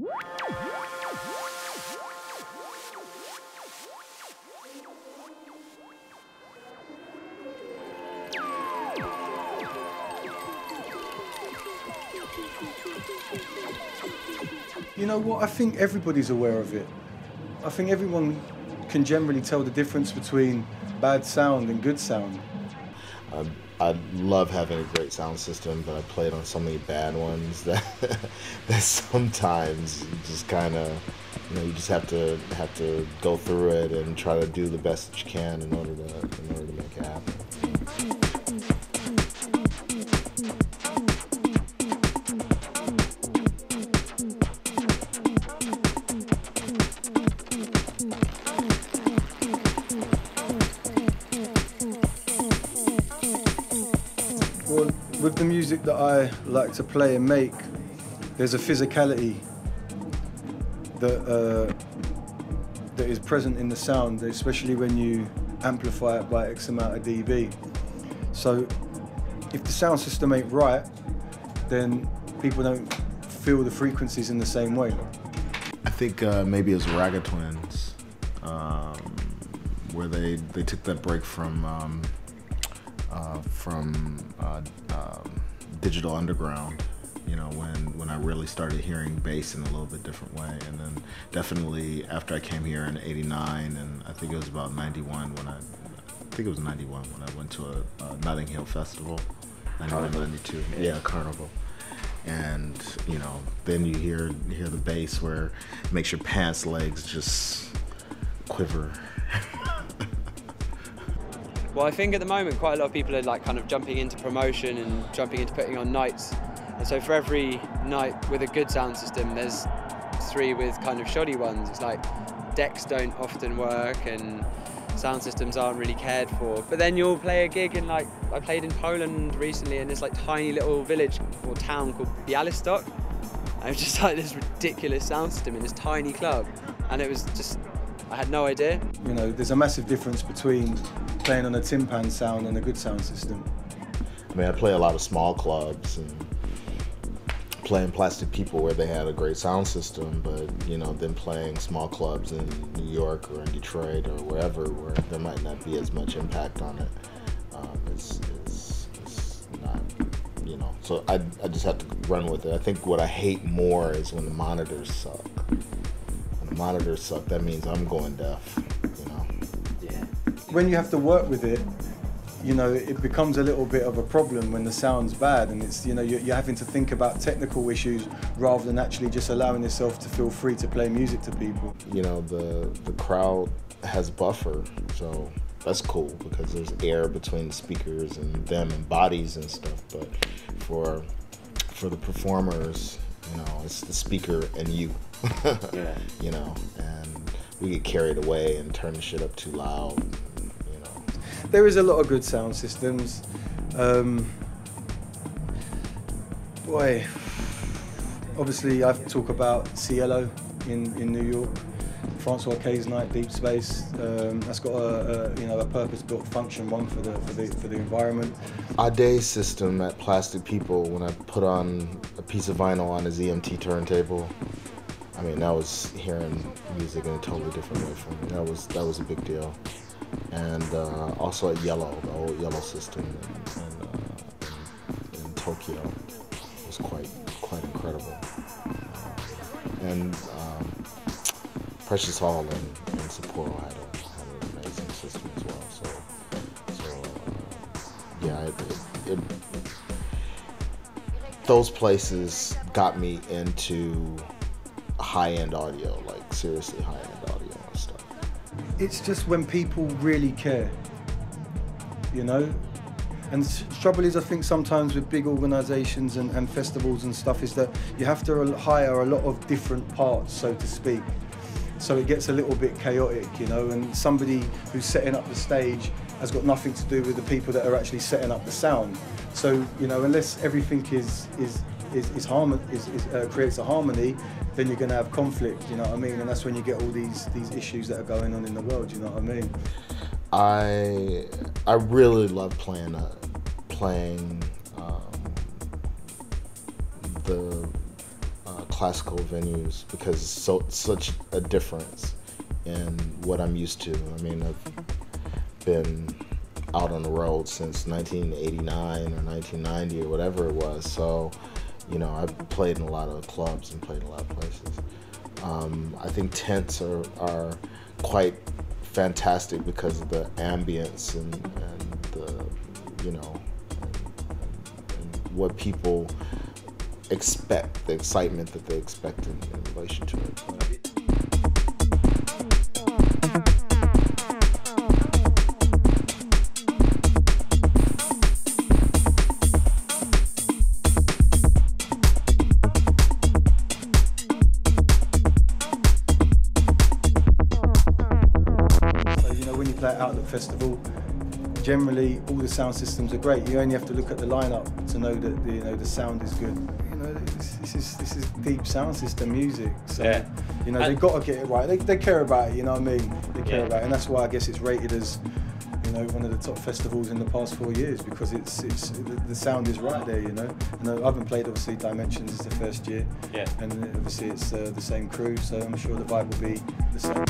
You know what, I think everybody's aware of it. I think everyone can generally tell the difference between bad sound and good sound. I love having a great sound system, but I played on so many bad ones that that sometimes you just kind of, you just have to go through it and try to do the best that you can in order to make it happen. Well, with the music that I like to play and make, there's a physicality that is present in the sound, especially when you amplify it by X amount of dB. So if the sound system ain't right, then people don't feel the frequencies in the same way. I think maybe it was Raga Twins, where they took that break from Digital Underground, when I really started hearing bass in a little bit different way. And then definitely after I came here in '89, and I think it was about '91 when I went to a Notting Hill festival, '91, '92, yeah, Carnival. And then you hear the bass where it makes your pants legs just quiver. Well, I think at the moment quite a lot of people are kind of jumping into promotion and jumping into putting on nights. And so for every night with a good sound system, there's 3 with kind of shoddy ones. It's like decks don't often work and sound systems aren't really cared for. But then you'll play a gig in I played in Poland recently in this tiny little village or town called Białystok. And it was just this ridiculous sound system in this tiny club. And it was just, I had no idea. There's a massive difference between playing on a timpan sound and a good sound system. I mean, I play a lot of small clubs and playing Plastic People where they had a great sound system, but then playing small clubs in New York or in Detroit or wherever where there might not be as much impact on it. It's not, so I just have to run with it. I think what I hate more is when the monitors suck. When the monitors suck, that means I'm going deaf, Yeah. When you have to work with it, it becomes a little bit of a problem when the sound's bad, and it's, you're having to think about technical issues rather than actually just allowing yourself to feel free to play music to people. The crowd has buffer, so that's cool because there's air between the speakers and them and bodies and stuff. But for the performers, it's the speaker and you. Yeah. And we get carried away and turn the shit up too loud. There is a lot of good sound systems. Obviously I talk about Cielo in New York, Francois K's Night, Deep Space. That's got a purpose-built function one for the environment. Ade's system at Plastic People, when I put on a piece of vinyl on his EMT turntable, I mean, that was hearing music in a totally different way for me. That was a big deal. And also at Yellow, the old Yellow system in Tokyo was quite incredible. And Precious Hall in Sapporo had an amazing system as well. So yeah, those places got me into high-end audio, like seriously high-end audio and stuff. It's just when people really care, And the trouble is, I think sometimes with big organisations and festivals and stuff is that you have to hire a lot of different parts, so to speak. So it gets a little bit chaotic, and somebody who's setting up the stage has got nothing to do with the people that are actually setting up the sound. So, unless everything creates a harmony, then you're going to have conflict, you know what I mean? And that's when you get all these issues that are going on in the world, you know what I mean? I really love playing the classical venues because it's such a difference in what I'm used to. I mean, I've been out on the road since 1989 or 1990 or whatever it was. So, you know, I've played in a lot of clubs and played in a lot of places. I think tents are quite fantastic because of the ambience and the, you know, and what people expect, the excitement that they expect in relation to it. Play out at the festival, generally all the sound systems are great. You only have to look at the lineup to know that the sound is good. You know, this is deep sound system music. So you know, they've got to get it right. They care about it. You know what I mean? They care about it, and that's why I guess it's rated as, you know, one of the top festivals in the past 4 years, because the sound is right there. You know, and I haven't played obviously Dimensions is the first year, and obviously it's the same crew, so I'm sure the vibe will be the same.